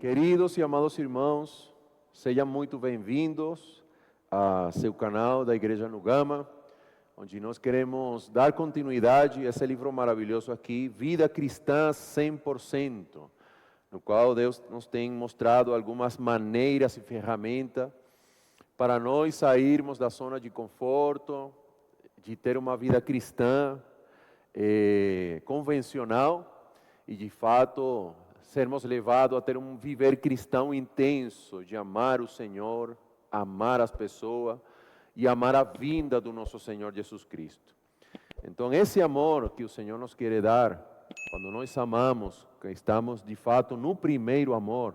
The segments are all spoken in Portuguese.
Queridos e amados irmãos, sejam muito bem-vindos a seu canal da Igreja Nugama, onde nós queremos dar continuidade a esse livro maravilhoso aqui, Vida Cristã 100%, no qual Deus nos tem mostrado algumas maneiras e ferramentas para nós sairmos da zona de conforto, de ter uma vida cristã convencional e de fato sermos levados a ter um viver cristão intenso, de amar o Senhor, amar as pessoas e amar a vinda do nosso Senhor Jesus Cristo. Então esse amor que o Senhor nos quer dar, quando nós amamos, que estamos de fato no primeiro amor,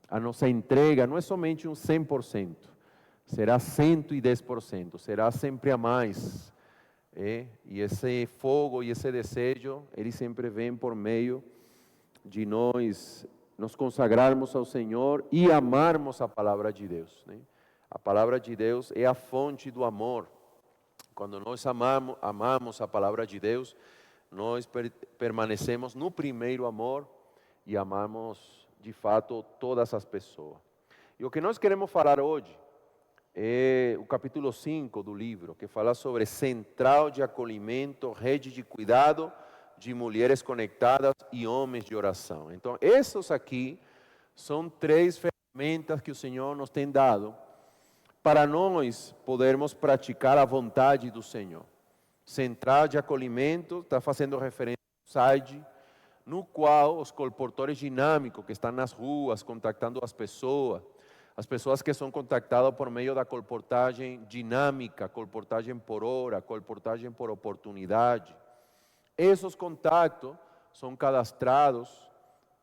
a nossa entrega não é somente um 100%, será 110%, será sempre a mais. E esse fogo e esse desejo, ele sempre vem por meio de nós nos consagrarmos ao Senhor e amarmos a palavra de Deus, né? A palavra de Deus é a fonte do amor. Quando nós amamos a palavra de Deus, nós permanecemos no primeiro amor e amamos de fato todas as pessoas. E o que nós queremos falar hoje é o capítulo 5 do livro, que fala sobre central de acolhimento, rede de cuidado de mulheres conectadas e homens de oração. Então, esses aqui são 3 ferramentas que o Senhor nos tem dado para nós podermos praticar a vontade do Senhor. Central de acolhimento, está fazendo referência ao SAID, no qual os colportores dinâmicos que estão nas ruas, contactando as pessoas que são contactadas por meio da colportagem dinâmica, colportagem por hora, colportagem por oportunidade. Esses contatos são cadastrados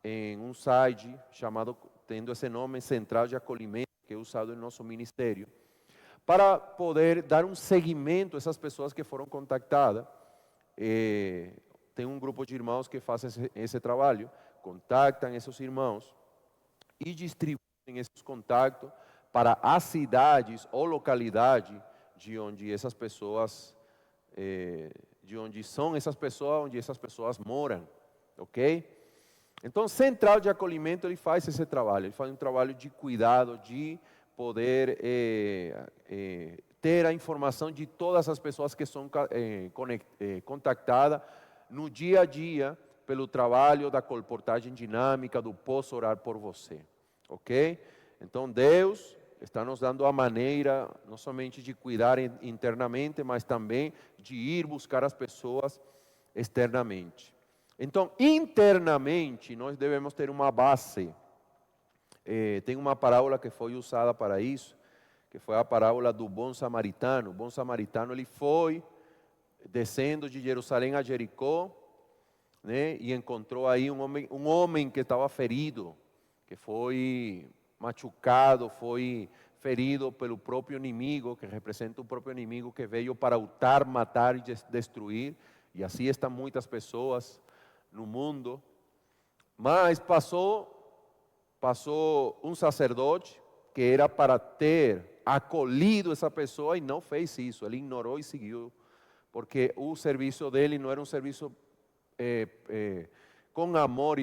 em um site chamado, tendo esse nome, Central de Acolhimento, que é usado em nosso ministério, para poder dar um seguimento a essas pessoas que foram contactadas. Tem um grupo de irmãos que faz esse trabalho, contactam esses irmãos e distribuem esses contatos para as cidades ou localidades de onde essas pessoas onde essas pessoas moram, ok? Então, Central de Acolhimento, ele faz esse trabalho, ele faz um trabalho de cuidado, de poder ter a informação de todas as pessoas que são contactadas no dia a dia pelo trabalho da colportagem dinâmica, do Posso Orar por Você, ok? Então, Deus está nos dando a maneira, não somente de cuidar internamente, mas também de ir buscar as pessoas externamente. Então, internamente, nós devemos ter uma base. Tem uma parábola que foi usada para isso, que foi a parábola do bom samaritano. O bom samaritano, ele foi descendo de Jerusalém a Jericó, né, e encontrou aí um homem que estava ferido, que foi machucado, foi ferido pelo próprio inimigo, que representa o próprio inimigo que veio para hurtar, matar e destruir. E assim estão muitas pessoas no mundo. Mas passou um sacerdote que era para ter acolhido essa pessoa e não fez isso. Ele ignorou e seguiu, porque o serviço dele não era um serviço com amor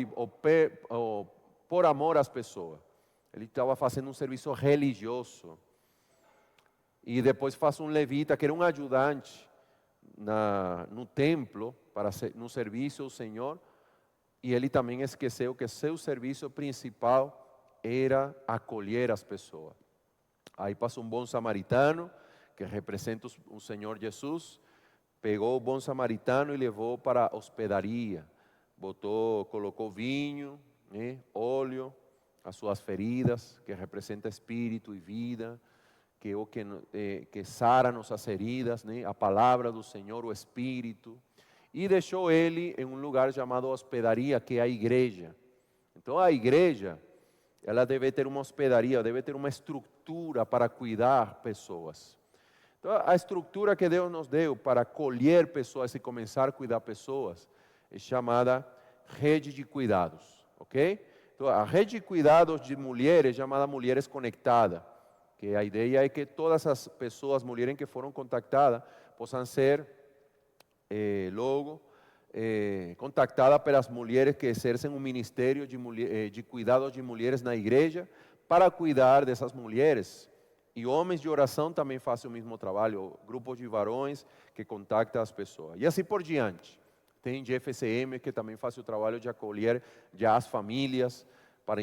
ou por amor às pessoas. Ele estava fazendo um serviço religioso. E depois faz um levita, que era um ajudante no templo, no serviço ao Senhor. E ele também esqueceu que seu serviço principal era acolher as pessoas. Aí passa um bom samaritano, que representa o Senhor Jesus, pegou o bom samaritano e levou para a hospedaria. Colocou vinho, né, óleo, as suas feridas, que representa espírito e vida, que sara nossas feridas, né, a palavra do Senhor, o Espírito, e deixou ele em um lugar chamado hospedaria, que é a igreja. Então a igreja, ela deve ter uma hospedaria, deve ter uma estrutura para cuidar pessoas. Então a estrutura que Deus nos deu para acolher pessoas e começar a cuidar pessoas é chamada rede de cuidados, ok? Então, a rede de cuidados de mulheres, chamada Mulheres Conectadas, que a ideia é que todas as pessoas, mulheres que foram contactadas, possam ser logo contactada pelas mulheres que exercem um ministério de cuidado de mulheres na igreja, para cuidar dessas mulheres. E homens de oração também fazem o mesmo trabalho, grupos de varões que contactam as pessoas. E assim por diante. Tem GFCM que também faz o trabalho de acolher já as famílias, para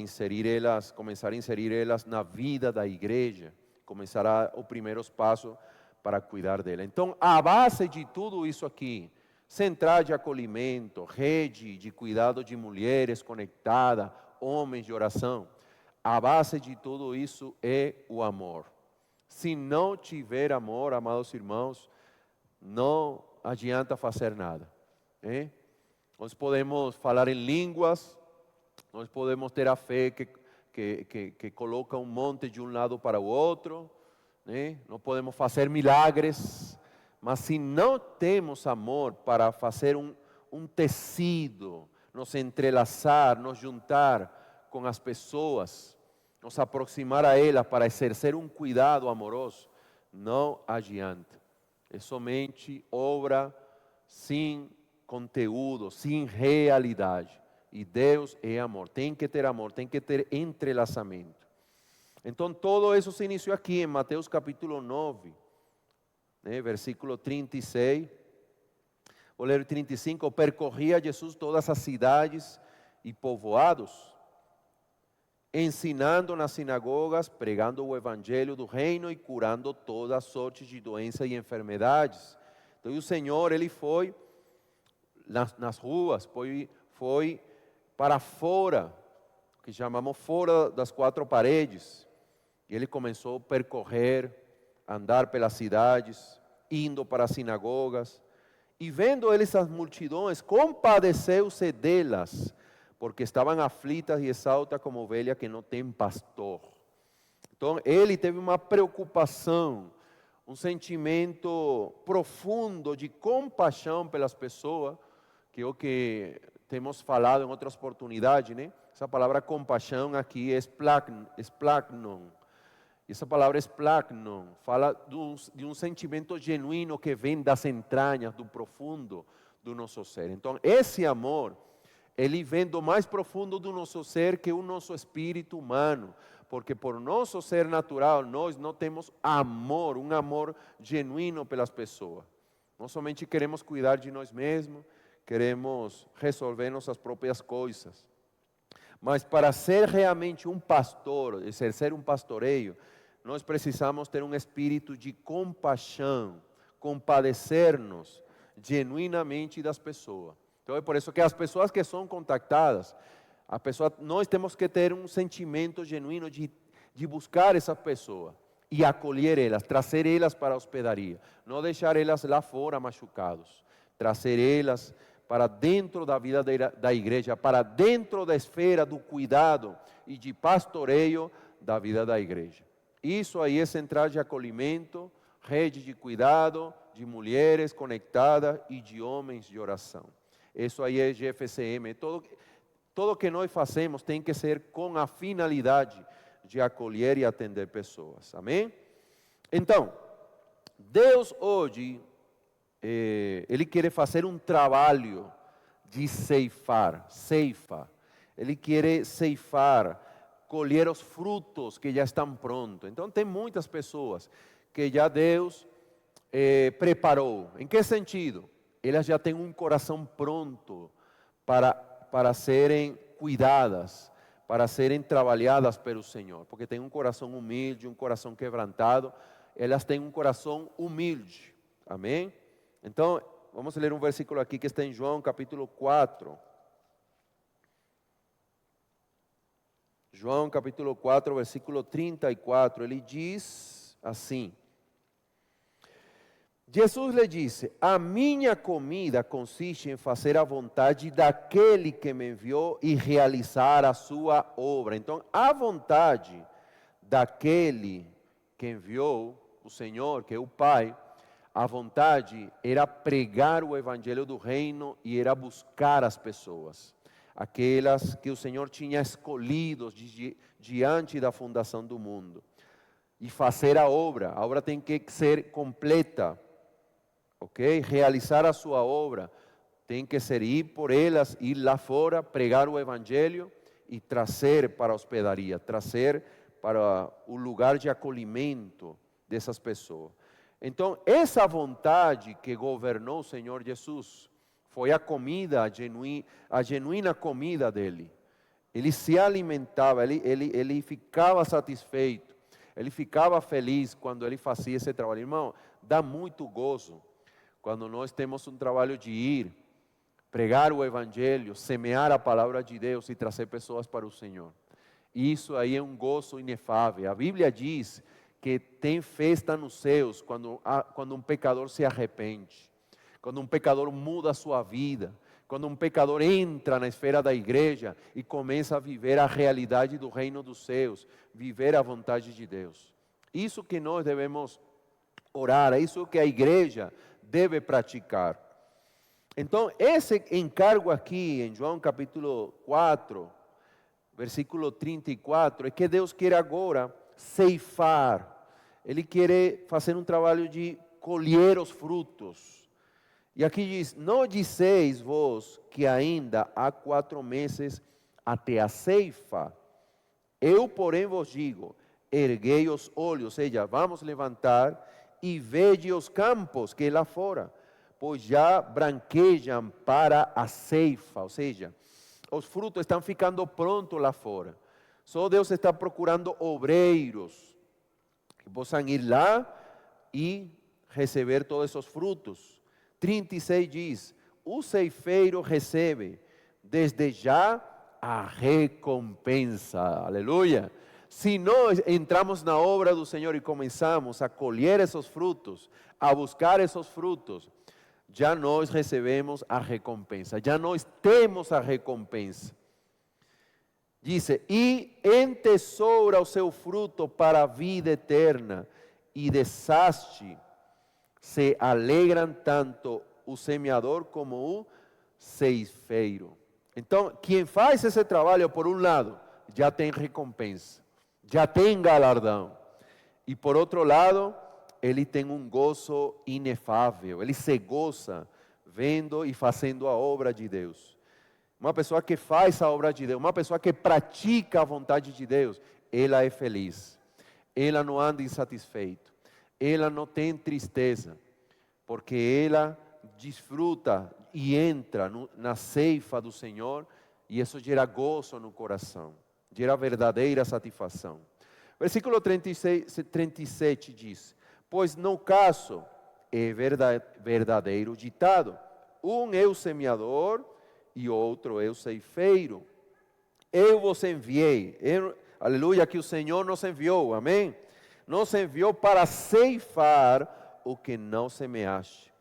começar a inserir elas na vida da igreja, começar os primeiros passos para cuidar dela. Então, a base de tudo isso aqui, central de acolhimento, rede de cuidado de mulheres conectada, homens de oração, a base de tudo isso é o amor. Se não tiver amor, amados irmãos, não adianta fazer nada. Nós podemos falar em línguas, nós podemos ter a fé que coloca um monte de um lado para o outro, não podemos fazer milagres, mas se não temos amor para fazer um tecido, nos entrelaçar, nos juntar com as pessoas, nos aproximar a elas para exercer um cuidado amoroso, não adianta. É somente obra sem conteúdo, sem realidade. E Deus é amor, tem que ter amor, tem que ter entrelaçamento. Então, todo isso se iniciou aqui em Mateus capítulo 9, versículo 36. Vou ler o 35. Percorria Jesus todas as cidades e povoados, ensinando nas sinagogas, pregando o evangelho do reino e curando todas sortes de doenças e enfermidades. Então, o Senhor, Ele foi nas ruas, foi para fora, que chamamos fora das quatro paredes. E Ele começou a percorrer, andar pelas cidades, indo para as sinagogas. E vendo Ele essas multidões, compadeceu-se delas, porque estavam aflitas e exaustas como ovelhas que não têm pastor. Então, Ele teve uma preocupação, um sentimento profundo de compaixão pelas pessoas, que é o que temos falado em outras oportunidades, Essa palavra compaixão aqui é esplagnon. Essa palavra esplagnon fala de um sentimento genuíno que vem das entranhas, do profundo do nosso ser. Então, esse amor, ele vem do mais profundo do nosso ser, que é o nosso espírito humano. Porque por nosso ser natural, nós não temos amor, um amor genuíno pelas pessoas. Nós somente queremos cuidar de nós mesmos, queremos resolver nossas próprias coisas. Mas para ser realmente um pastor, exercer um pastoreio, nós precisamos ter um espírito de compaixão, compadecer-nos genuinamente das pessoas. Então é por isso que as pessoas que são contactadas, nós temos que ter um sentimento genuíno de buscar essa pessoa e acolher elas, trazer elas para a hospedaria, não deixar elas lá fora machucados, trazer elas para dentro da vida da igreja, para dentro da esfera do cuidado e de pastoreio da vida da igreja. Isso aí é central de acolhimento, rede de cuidado de mulheres conectadas e de homens de oração. Isso aí é GFCM. Tudo que nós fazemos tem que ser com a finalidade de acolher e atender pessoas. Amém? Então, Deus hoje, Ele quer fazer um trabalho de ceifa. Ele quer ceifar, colher os frutos que já estão prontos. Então, tem muitas pessoas que já Deus preparou. Em que sentido? Elas já têm um coração pronto para serem cuidadas, para serem trabalhadas pelo Senhor. Porque tem um coração humilde, um coração quebrantado. Elas têm um coração humilde. Amém? Então, vamos ler um versículo aqui que está em João capítulo 4. João capítulo 4, versículo 34, ele diz assim: Jesus lhe disse: a minha comida consiste em fazer a vontade daquele que me enviou e realizar a sua obra. Então, a vontade daquele que enviou, o Senhor, que é o Pai, a vontade era pregar o evangelho do reino e era buscar as pessoas, aquelas que o Senhor tinha escolhido diante da fundação do mundo, e fazer a obra tem que ser completa, ok? Realizar a sua obra tem que ser ir por elas, ir lá fora, pregar o evangelho e trazer para a hospedaria, trazer para o lugar de acolhimento dessas pessoas. Então, essa vontade que governou o Senhor Jesus foi a comida, a genuína comida dele. Ele se alimentava, ele ficava satisfeito, ele ficava feliz quando ele fazia esse trabalho. Irmão, dá muito gozo quando nós temos um trabalho de ir, pregar o evangelho, semear a palavra de Deus e trazer pessoas para o Senhor. Isso aí é um gozo inefável. A Bíblia diz que tem festa nos céus quando um pecador se arrepende, quando um pecador muda a sua vida, quando um pecador entra na esfera da igreja e começa a viver a realidade do reino dos céus, viver a vontade de Deus. Isso que nós devemos orar, é isso que a igreja deve praticar. Então, esse encargo aqui em João capítulo 4, versículo 34, é que Deus quer agora ceifar. Ele quer fazer um trabalho de colher os frutos. E aqui diz, não disseis vós que ainda há 4 meses até a ceifa? Eu, porém, vos digo, erguei os olhos, ou seja, vamos levantar e vede os campos que lá fora, pois já branquejam para a ceifa, ou seja, os frutos estão ficando prontos lá fora. Só Deus está procurando obreiros que possam ir lá e receber todos esses frutos. 36 diz, o ceifeiro recebe desde já a recompensa, aleluia. Se nós entramos na obra do Senhor e começamos a colher esses frutos, a buscar esses frutos, já nós recebemos a recompensa, já nós temos a recompensa. Diz, e entesoura o seu fruto para a vida eterna, e desastre se alegram tanto o semeador como o ceifeiro. Então, quem faz esse trabalho, por um lado, já tem recompensa, já tem galardão. E por outro lado, ele tem um gozo inefável, ele se goza vendo e fazendo a obra de Deus. Uma pessoa que faz a obra de Deus, uma pessoa que pratica a vontade de Deus, ela é feliz, ela não anda insatisfeita, ela não tem tristeza, porque ela desfruta e entra na ceifa do Senhor, e isso gera gozo no coração, gera verdadeira satisfação. Versículo 37 diz, pois no caso é verdadeiro ditado, um é o semeador e outro é o ceifeiro. Eu vos enviei, aleluia, que o Senhor nos enviou, amém? Nos enviou para ceifar o que não semeaste.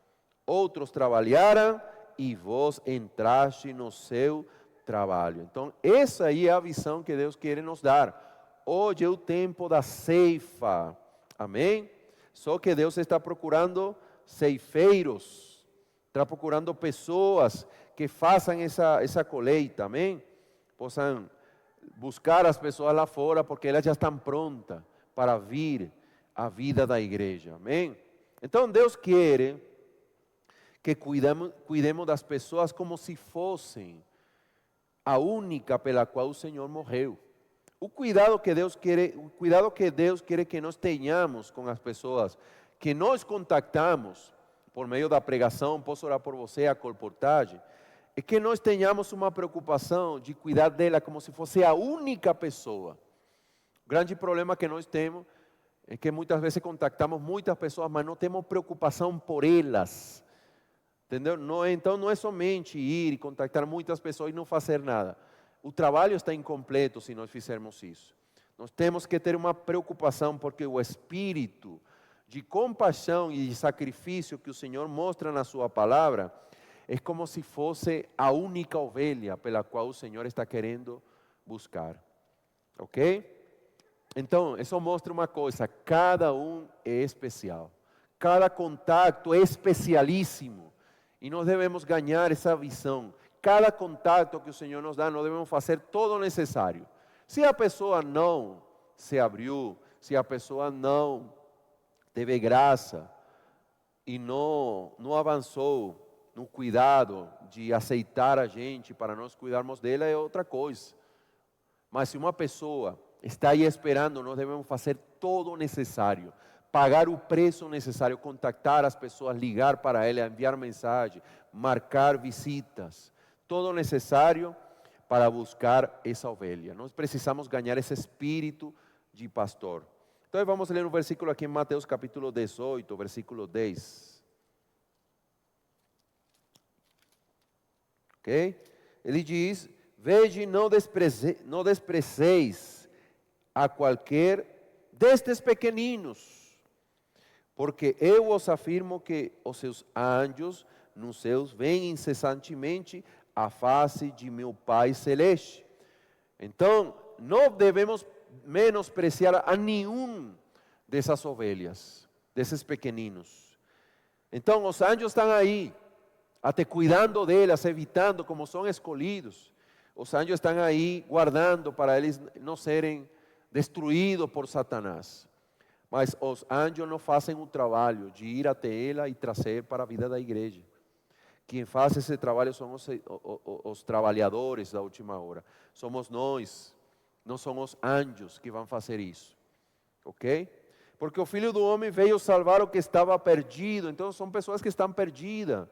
Outros trabalharam e vós entraste no seu trabalho. Então, essa aí é a visão que Deus quer nos dar. Hoje é o tempo da ceifa, amém? Só que Deus está procurando ceifeiros, está procurando pessoas que façam essa colheita, amém? Possam buscar as pessoas lá fora, porque elas já estão prontas para vir à vida da igreja, amém? Então Deus quer que cuidemos das pessoas como se fossem a única pela qual o Senhor morreu. O cuidado que Deus quer que nós tenhamos com as pessoas que nós contactamos por meio da pregação, posso orar por você, a colportagem, é que nós tenhamos uma preocupação de cuidar dela como se fosse a única pessoa. O grande problema que nós temos é que muitas vezes contactamos muitas pessoas, mas não temos preocupação por elas. Entendeu? Então não é somente ir e contactar muitas pessoas e não fazer nada. O trabalho está incompleto se nós fizermos isso. Nós temos que ter uma preocupação, porque o espírito de compaixão e de sacrifício que o Senhor mostra na sua palavra é como se fosse a única ovelha pela qual o Senhor está querendo buscar. Ok? Então, isso mostra uma coisa, cada um é especial. Cada contato é especialíssimo. E nós devemos ganhar essa visão. Cada contato que o Senhor nos dá, nós devemos fazer todo o necessário. Se a pessoa não se abriu, se a pessoa não teve graça e não avançou no cuidado de aceitar a gente para nós cuidarmos dela é outra coisa. Mas se uma pessoa está aí esperando, nós devemos fazer todo o necessário, pagar o preço necessário, contactar as pessoas, ligar para ela, enviar mensagem, marcar visitas, todo o necessário para buscar essa ovelha. Nós precisamos ganhar esse espírito de pastor. Então vamos ler um versículo aqui em Mateus capítulo 18, versículo 10. Ok? Ele diz: Vede, não desprezeis a qualquer destes pequeninos, porque eu os afirmo que os seus anjos nos céus veem incessantemente a face de meu Pai Celeste. Então, não devemos menospreciar a nenhum dessas ovelhas, desses pequeninos. Então, os anjos estão aí, até cuidando delas, evitando, como são escolhidos. Os anjos estão aí guardando para eles não serem destruídos por Satanás. Mas os anjos não fazem o trabalho de ir até ela e trazer para a vida da igreja. Quem faz esse trabalho são os trabalhadores da última hora. Somos nós, não são os anjos que vão fazer isso. Ok? Porque o Filho do Homem veio salvar o que estava perdido. Então são pessoas que estão perdidas.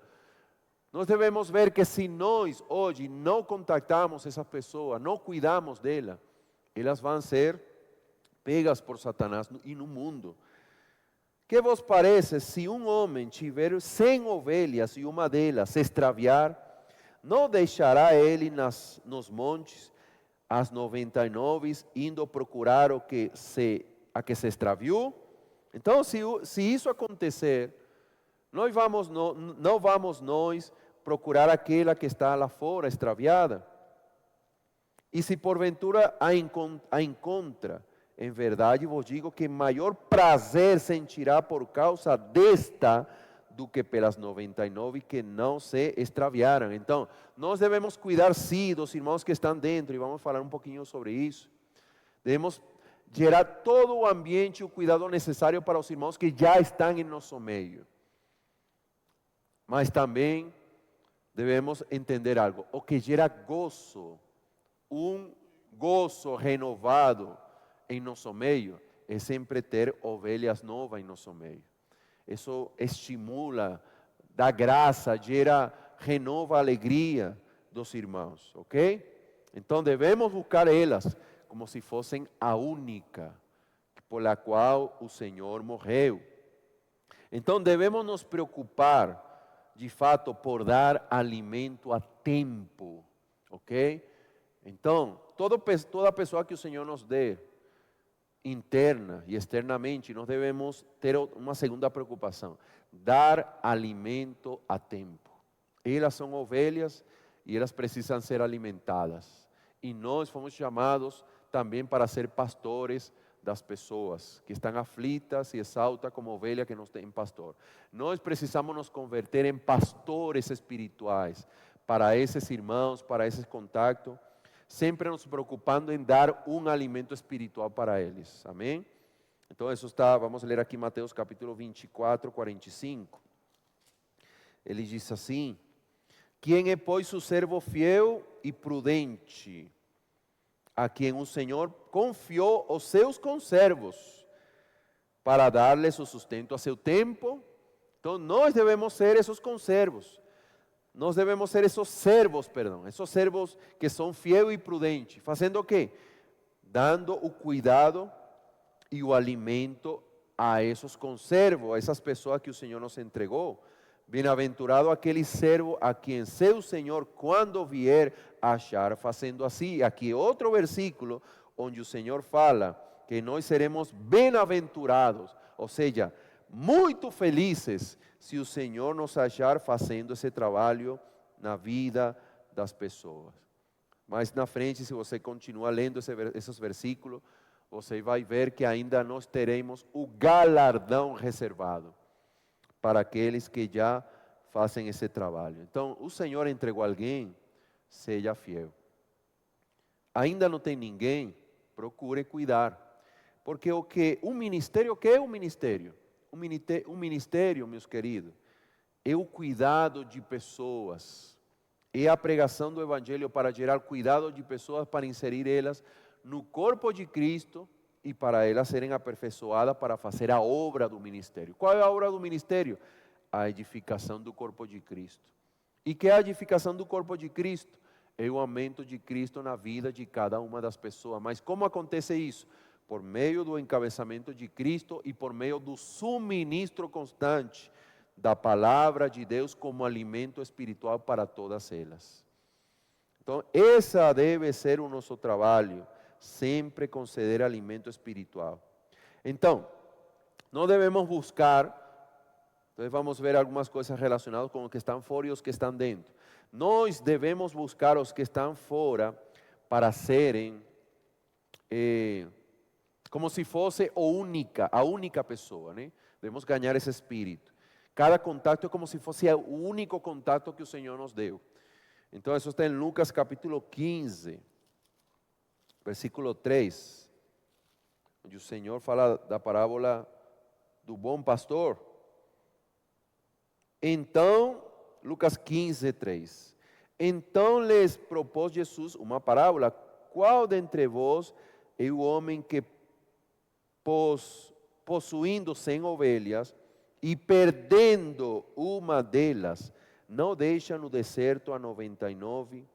Nós devemos ver que se nós hoje não contactamos essas pessoas, não cuidamos delas, elas vão ser pegas por Satanás e no mundo. Que vos parece se um homem tiver 100 ovelhas e uma delas se extraviar, não deixará ele nos montes as 99 indo procurar a que se extraviou? Então, se isso acontecer, não vamos nós procurar aquela que está lá fora, extraviada? E se porventura a encontra, em verdade vos digo que maior prazer sentirá por causa desta do que pelas 99 que não se extraviaram. Então, nós devemos cuidar sim dos irmãos que estão dentro, e vamos falar um pouquinho sobre isso. Devemos gerar todo o ambiente e o cuidado necessário para os irmãos que já estão em nosso meio. Mas também devemos entender algo: o que gera gozo, um gozo renovado em nosso meio, é sempre ter ovelhas novas em nosso meio. Isso estimula, dá graça, renova a alegria dos irmãos, ok? Então devemos buscar elas como se fossem a única pela qual o Senhor morreu. Então devemos nos preocupar, de fato, por dar alimento a tempo, ok? Então, toda pessoa que o Senhor nos dê, interna e externamente, nós devemos ter uma segunda preocupação: dar alimento a tempo. Elas são ovelhas e elas precisam ser alimentadas. E nós fomos chamados também para ser pastores das pessoas que estão aflitas e exaltas como ovelha que não tem pastor. Nós precisamos nos converter em pastores espirituais para esses irmãos, para esse contato, sempre nos preocupando em dar um alimento espiritual para eles. Amém? Então isso está, vamos ler aqui Mateus capítulo 24, 45. Ele diz assim: Quem é, pois, o servo fiel e prudente, a quem o Senhor confiou os seus conservos, para dar-lhes o sustento a seu tempo? Então nós devemos ser esses conservos. Nós devemos ser esses servos que são fiéis e prudentes. Fazendo o quê? Dando o cuidado e o alimento a esses conservos, a essas pessoas que o Senhor nos entregou. Bem-aventurado aquele servo a quem seu Senhor, quando vier, achar fazendo assim. Aqui outro versículo onde o Senhor fala que nós seremos bem-aventurados, ou seja, muito felizes se o Senhor nos achar fazendo esse trabalho na vida das pessoas. Mas na frente, se você continua lendo esses versículos, você vai ver que ainda nós teremos o galardão reservado para aqueles que já fazem esse trabalho. Então, o Senhor entregou alguém, seja fiel. Ainda não tem ninguém, procure cuidar. Porque o que é um ministério? Um ministério, meus queridos, é o cuidado de pessoas, é a pregação do Evangelho para gerar cuidado de pessoas, para inserir elas no corpo de Cristo e para elas serem aperfeiçoadas para fazer a obra do ministério. Qual é a obra do ministério? A edificação do corpo de Cristo. E que é a edificação do corpo de Cristo? É o aumento de Cristo na vida de cada uma das pessoas. Mas como acontece isso? Por meio do encabeçamento de Cristo e por meio do suministro constante da palavra de Deus como alimento espiritual para todas elas. Então, essa deve ser o nosso trabalho, sempre conceder alimento espiritual. Então, não devemos buscar, então vamos ver algumas coisas relacionadas com os que estão fora e os que estão dentro. Nós devemos buscar os que estão fora para serem como se fosse a única pessoa, né? Devemos ganhar esse espírito. Cada contato é como se fosse o único contato que o Senhor nos deu. Então, isso está em Lucas capítulo 15, versículo 3, onde o Senhor fala da parábola do bom pastor. Então, Lucas 15, 3. Então lhes propôs Jesus uma parábola: qual dentre vós é o homem que, possuindo 100 ovelhas, e perdendo uma delas, não deixa no deserto as 99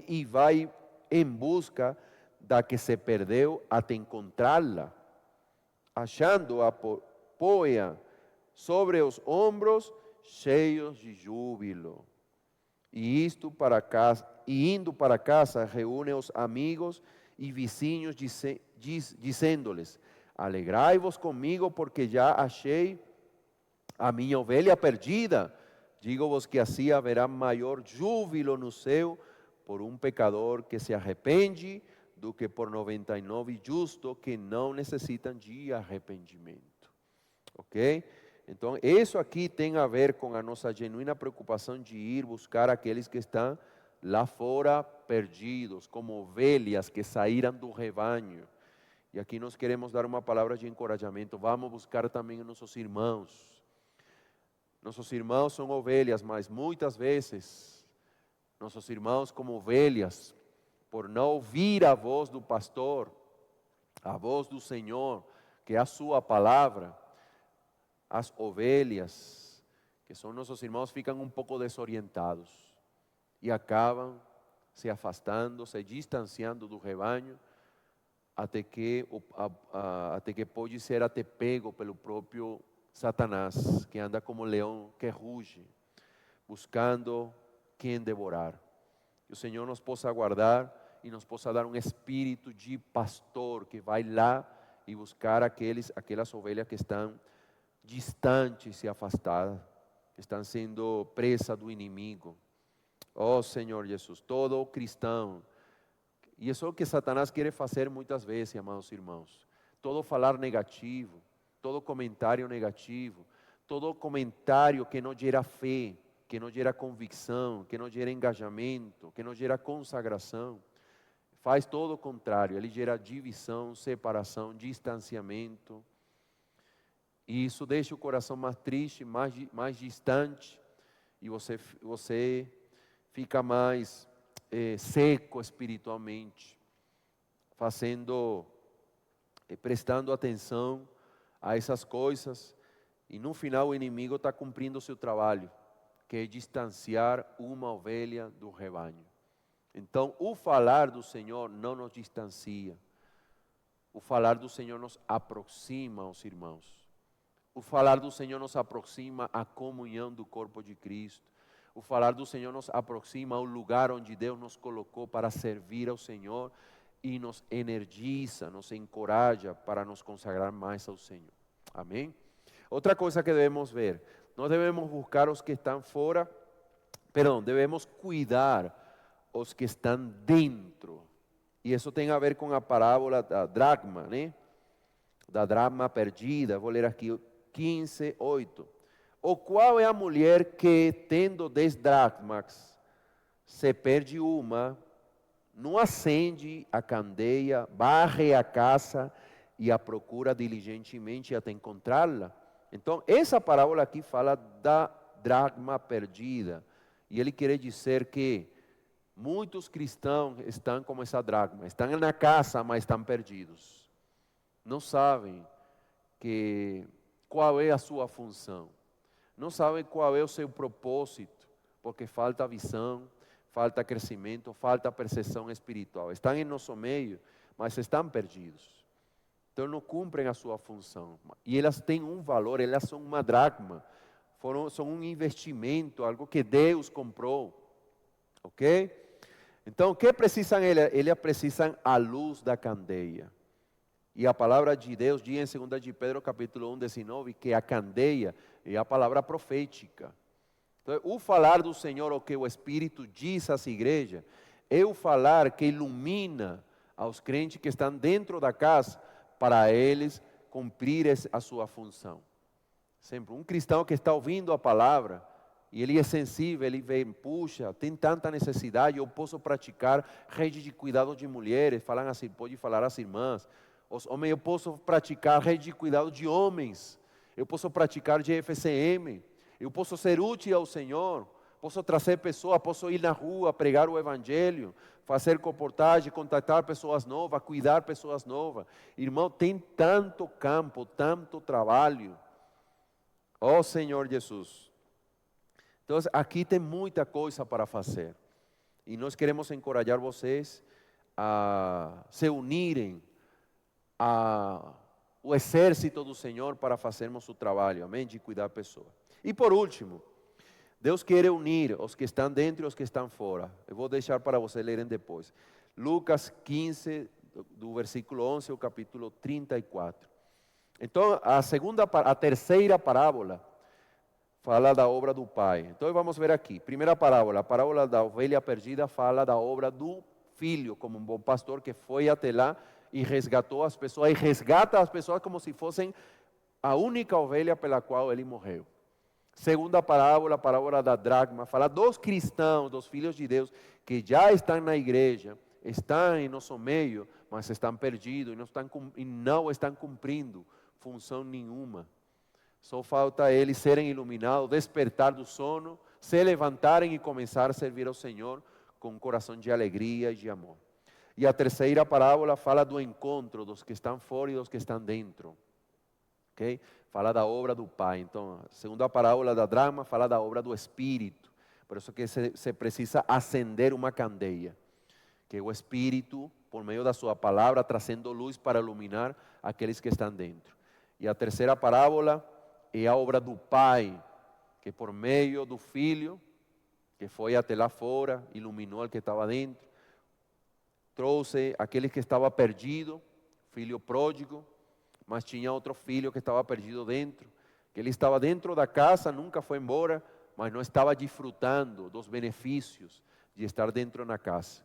e vai em busca da que se perdeu até encontrá-la, achando-a, põe-a sobre os ombros, cheios de júbilo. E indo para casa, reúne os amigos e vizinhos, dizendo-lhes: alegrai-vos comigo, porque já achei a minha ovelha perdida. Digo-vos que assim haverá maior júbilo no céu por um pecador que se arrepende do que por 99 justos que não necessitam de arrependimento. Ok? Então, isso aqui tem a ver com a nossa genuína preocupação de ir buscar aqueles que estão lá fora perdidos, como ovelhas que saíram do rebanho. E aqui nós queremos dar uma palavra de encorajamento. Vamos buscar também nossos irmãos. Nossos irmãos são ovelhas, mas muitas vezes nossos irmãos, como ovelhas, por não ouvir a voz do pastor, a voz do Senhor, que é a sua palavra, as ovelhas, que são nossos irmãos, ficam um pouco desorientados e acabam se afastando, se distanciando do rebanho, até que pode ser até pego pelo próprio Satanás, que anda como leão que ruge, buscando quem devorar. Que o Senhor nos possa guardar e nos possa dar um espírito de pastor que vai lá e buscar aquelas ovelhas que estão distantes e afastadas, que estão sendo presa do inimigo. Oh Senhor Jesus, todo cristão, e isso é o que Satanás quer fazer muitas vezes, amados irmãos, todo falar negativo, todo comentário negativo, todo comentário que não gera fé, que não gera convicção, que não gera engajamento, que não gera consagração, faz todo o contrário, ele gera divisão, separação, distanciamento. E isso deixa o coração mais triste, mais distante, e você fica mais seco espiritualmente, prestando atenção a essas coisas, e no final o inimigo está cumprindo o seu trabalho, que é distanciar uma ovelha do rebanho. Então, o falar do Senhor não nos distancia, o falar do Senhor nos aproxima aos irmãos. O falar do Senhor nos aproxima à comunhão do corpo de Cristo. O falar do Senhor nos aproxima ao lugar onde Deus nos colocou para servir ao Senhor e nos energiza, nos encoraja para nos consagrar mais ao Senhor. Amém? Outra coisa que devemos ver, nós devemos buscar os que estão fora, devemos cuidar os que estão dentro. E isso tem a ver com a parábola da dracma, né? Da dracma perdida. Vou ler aqui 15, 8. O qual é a mulher que, tendo 10 dracmas, se perde uma, não acende a candeia, varre a casa e a procura diligentemente até encontrá-la? Então, essa parábola aqui fala da dracma perdida. E ele quer dizer que muitos cristãos estão como essa dracma, estão na casa, mas estão perdidos. Não sabem qual é a sua função. Não sabem qual é o seu propósito, porque falta visão, falta crescimento, falta percepção espiritual. Estão em nosso meio, mas estão perdidos. Então não cumprem a sua função. E elas têm um valor, elas são uma dracma, são um investimento, algo que Deus comprou. Ok? Então o que precisam elas? Elas precisam a luz da candeia. E a palavra de Deus diz em 2 de Pedro capítulo 1, 19, que a candeia é a palavra profética. Então, o falar do Senhor, o que o Espírito diz às igrejas, é o falar que ilumina aos crentes que estão dentro da casa, para eles cumprir a sua função. Sempre um cristão que está ouvindo a palavra, e ele é sensível, ele vê, puxa, tem tanta necessidade, eu posso praticar rede de cuidado de mulheres, falam assim, pode falar às irmãs, os homens, eu posso praticar rede de cuidado de homens, eu posso praticar GFCM, eu posso ser útil ao Senhor, posso trazer pessoas, posso ir na rua, pregar o Evangelho, fazer comportagem, contatar pessoas novas, cuidar pessoas novas. Irmão, tem tanto campo, tanto trabalho. Ó Senhor Jesus. Então, aqui tem muita coisa para fazer. E nós queremos encorajar vocês a se unirem ao exército do Senhor para fazermos o trabalho, amém? De cuidar pessoas. E por último, Deus quer unir os que estão dentro e os que estão fora. Eu vou deixar para vocês lerem depois. Lucas 15, do versículo 11 ao capítulo 34. Então, a terceira parábola fala da obra do Pai. Então, vamos ver aqui. Primeira parábola, a parábola da ovelha perdida, fala da obra do filho, como um bom pastor que foi até lá e resgatou as pessoas, e resgata as pessoas como se fossem a única ovelha pela qual ele morreu. Segunda parábola, a parábola da dracma, fala dos cristãos, dos filhos de Deus, que já estão na igreja, estão em nosso meio, mas estão perdidos e não estão cumprindo função nenhuma. Só falta eles serem iluminados, despertar do sono, se levantarem e começar a servir ao Senhor com um coração de alegria e de amor. E a terceira parábola fala do encontro dos que estão fora e dos que estão dentro. Okay? Fala da obra do Pai. Então, a segunda parábola da drama fala da obra do Espírito. Por isso que se precisa acender uma candeia. Que é o Espírito, por meio da sua palavra, trazendo luz para iluminar aqueles que estão dentro. E a terceira parábola é a obra do Pai, que por meio do Filho, que foi até lá fora, iluminou o que estava dentro, trouxe aquele que estava perdido, filho pródigo, mas tinha outro filho que estava perdido dentro, que ele estava dentro da casa, nunca foi embora, mas não estava desfrutando dos benefícios de estar dentro da casa.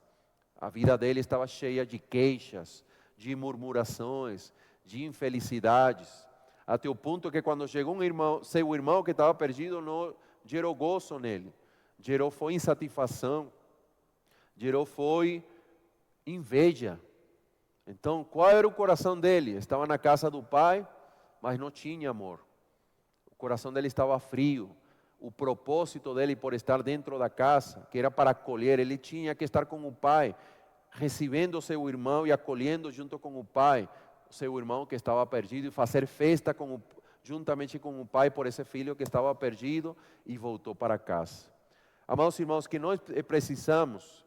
A vida dele estava cheia de queixas, de murmurações, de infelicidades, até o ponto que quando chegou um irmão, seu irmão que estava perdido, não gerou gozo nele, foi insatisfação, foi inveja. Então, qual era o coração dele? Estava na casa do pai, mas não tinha amor. O coração dele estava frio. O propósito dele por estar dentro da casa, que era para acolher, ele tinha que estar com o pai, recebendo o seu irmão e acolhendo junto com o pai, o seu irmão que estava perdido, e fazer festa juntamente com o pai por esse filho que estava perdido e voltou para casa. Amados irmãos, que nós precisamos,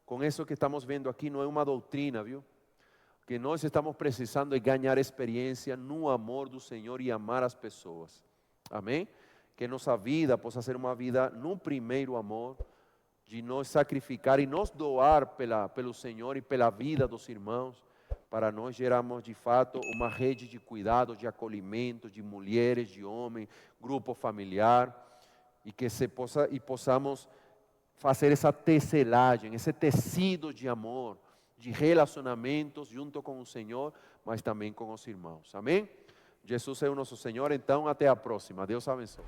com isso que estamos vendo aqui, não é uma doutrina, viu? Que nós estamos precisando de ganhar experiência no amor do Senhor e amar as pessoas. Amém? Que nossa vida possa ser uma vida no primeiro amor, de nos sacrificar e nos doar pelo Senhor e pela vida dos irmãos, para nós gerarmos de fato uma rede de cuidado, de acolhimento, de mulheres, de homens, grupo familiar, e que possamos fazer essa tecelagem, esse tecido de amor, de relacionamentos junto com o Senhor, mas também com os irmãos. Amém? Jesus é o nosso Senhor, então até a próxima. Deus abençoe.